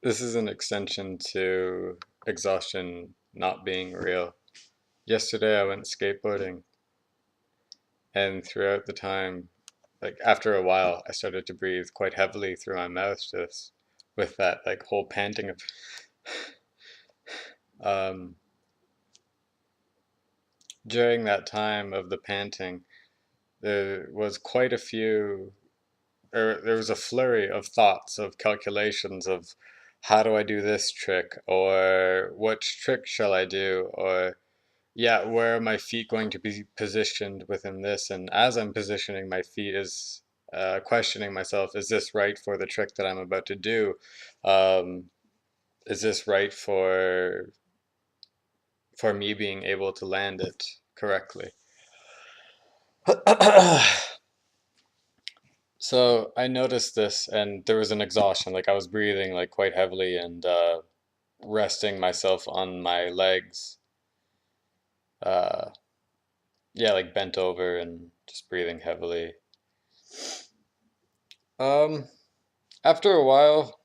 This is an extension to exhaustion not being real. Yesterday I went skateboarding, and throughout the time, like after a while, I started to breathe quite heavily through my mouth, just with that like whole panting of. Um, During that time of the panting, there was quite a few, or there was a flurry of thoughts, of calculations of how do I do this trick, or what trick shall I do, or yeah, where are my feet going to be positioned within this? And as I'm positioning my feet, is questioning myself, is this right for the trick that I'm about to do? Um, is this right for me being able to land it correctly? So I noticed this, and there was an exhaustion. Like I was breathing like quite heavily and resting myself on my legs. Uh, yeah, like bent over and just breathing heavily. Um, After a while,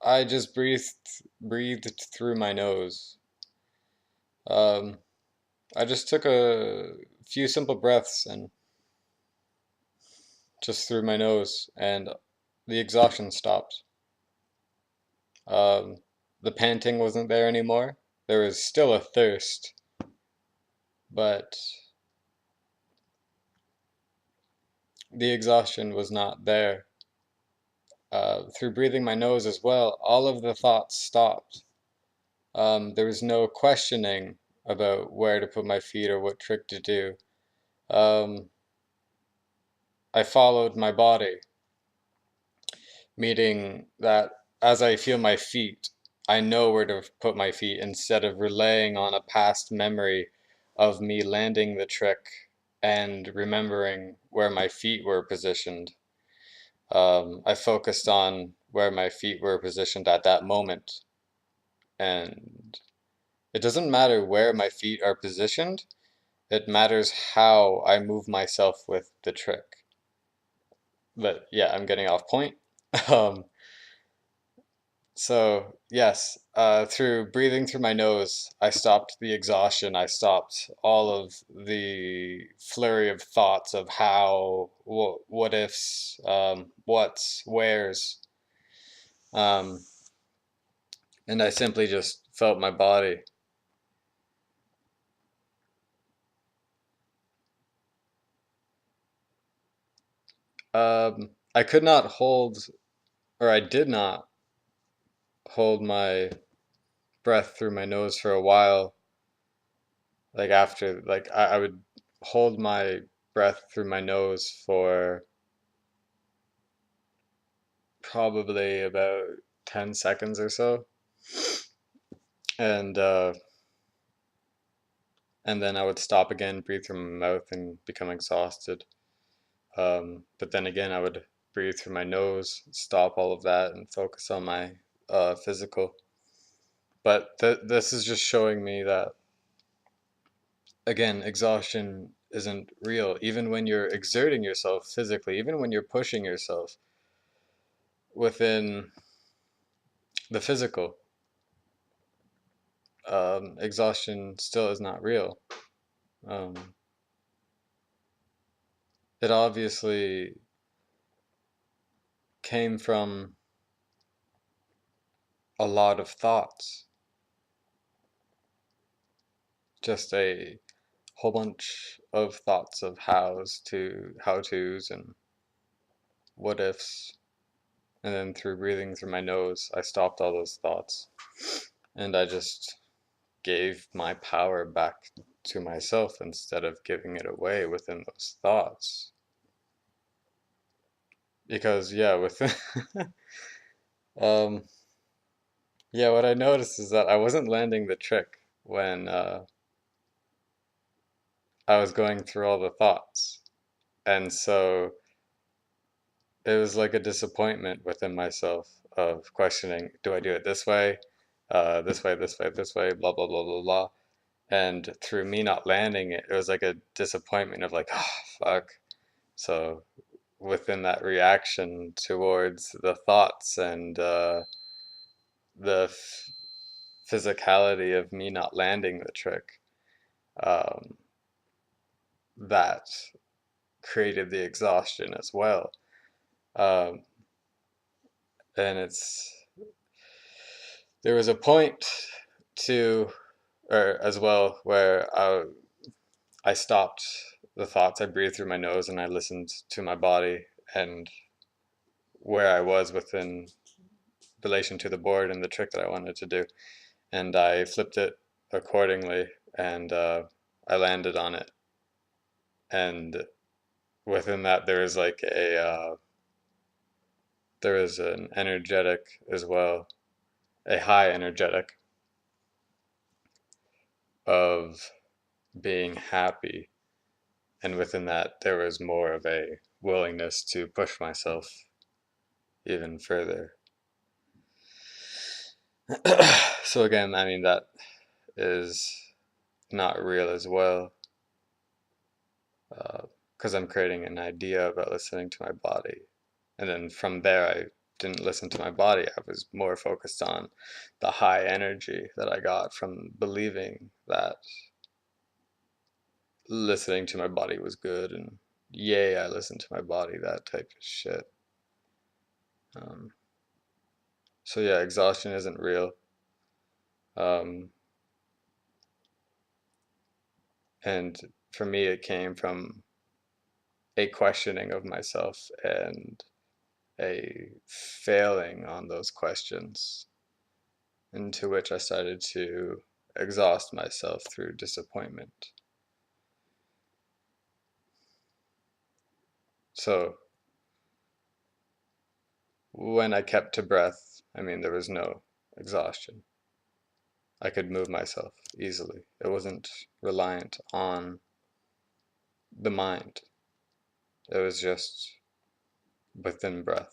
I just breathed through my nose. Um, I just took a few simple breaths and just through my nose, and the exhaustion stopped. Um, the panting wasn't there anymore. There was still a thirst, but the exhaustion was not there. Through breathing my nose as well, all of the thoughts stopped. There was no questioning about where to put my feet or what trick to do. Um, I followed my body, meaning that as I feel my feet, I know where to put my feet instead of relying on a past memory of me landing the trick and remembering where my feet were positioned. I focused on where my feet were positioned at that moment, and it doesn't matter where my feet are positioned, it matters how I move myself with the trick. But yeah, I'm getting off point. Um, So, yes, through breathing through my nose, I stopped the exhaustion. I stopped all of the flurry of thoughts of how, what ifs, what's, where's. Um, and I simply just felt my body. I could not hold, or I did not hold my breath through my nose for a while. Like after, like I would hold my breath through my nose for probably about 10 seconds or so. And and then I would stop again, breathe through my mouth and become exhausted. But then again, I would breathe through my nose, stop all of that and focus on my physical. But this is just showing me that again, exhaustion isn't real. Even when you're exerting yourself physically, even when you're pushing yourself within the physical, exhaustion still is not real. Um, it obviously came from a lot of thoughts, just a whole bunch of thoughts of how to's and what ifs. And then through breathing through my nose, I stopped all those thoughts and I just gave my power back to myself instead of giving it away within those thoughts. Because yeah, with um yeah, what I noticed is that I wasn't landing the trick when I was going through all the thoughts. And so it was like a disappointment within myself of questioning, do I do it this way? This way, this way, this way, blah, blah, blah, blah, blah. And through me not landing it, it was like a disappointment of like, oh, fuck. So within that reaction towards the thoughts and the physicality of me not landing the trick, um, that created the exhaustion as well. Um, and there was a point to, or as well, where I stopped the thoughts. I breathed through my nose and I listened to my body and where I was within relation to the board and the trick that I wanted to do. And I flipped it accordingly, and I landed on it. And within that, there was like there was an energetic as well, a high energetic of being happy. And within that, there was more of a willingness to push myself even further. So again, I mean, that is not real as well, because I'm creating an idea about listening to my body. And then from there, I didn't listen to my body. I was more focused on the high energy that I got from believing that listening to my body was good and yay, I listened to my body, that type of shit. Um, so yeah, exhaustion isn't real. Um, and for me, it came from a questioning of myself and a failing on those questions, into which I started to exhaust myself through disappointment. So when I kept to breath, I mean, there was no exhaustion. I could move myself easily. It wasn't reliant on the mind. It was just within breath.